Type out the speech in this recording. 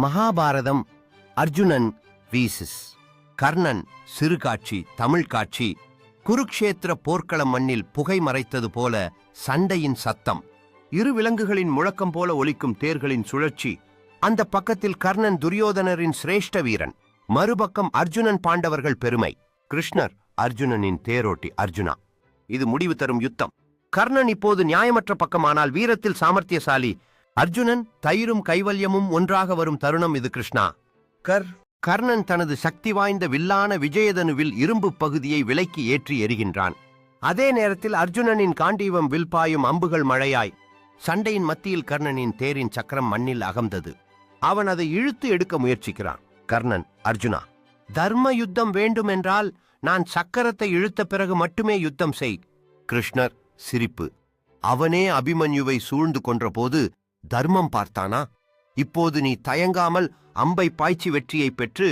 மகாபாரதம் அர்ஜுனன் வீசிஸ் கர்ணன் சிறுகாட்சி தமிழ் காட்சி குருக்ஷேத்திர போர்க்களம் மண்ணில் புகை மறைத்தது போல சண்டையின் சத்தம், இரு விலங்குகளின் முழக்கம் போல ஒலிக்கும் தேர்களின் சுழற்சி. அந்த பக்கத்தில் கர்ணன் துரியோதனரின் சிரேஷ்ட வீரன், மறுபக்கம் அர்ஜுனன் பாண்டவர்கள் பெருமை. கிருஷ்ணர் அர்ஜுனனின் தேரோட்டி அர்ஜுனா. இது முடிவு தரும் யுத்தம். கர்ணன் இப்போது நியாயமற்ற பக்கமானால் வீரத்தில் சாமர்த்தியசாலி. அர்ஜுனன் தயிரும் கைவல்யமும் ஒன்றாக வரும் தருணம் இது. கிருஷ்ணா கர்ணன் தனது சக்தி வாய்ந்த வில்லான விஜயதனுவில் இரும்பு பகுதியை விலைக்கு ஏற்றி எறிகின்றான். அதே நேரத்தில் அர்ஜுனனின் காண்டீவம் வில்பாயும் அம்புகள் மழையாய். சண்டையின் மத்தியில் கர்ணனின் தேரின் சக்கரம் மண்ணில் அகம்ந்தது. அவன் அதை இழுத்து எடுக்க முயற்சிக்கிறான். கர்ணன் அர்ஜுனா, தர்ம யுத்தம் வேண்டுமென்றால் நான் சக்கரத்தை இழுத்த பிறகு மட்டுமே யுத்தம் செய். கிருஷ்ணர் சிரிப்பு. அவனே அபிமன்யுவை சூழ்ந்து கொன்றபோது தர்மம் பார்த்தானா? இப்போது நீ தயங்காமல் அம்பை பாய்ச்சி வெற்றியை பெற்று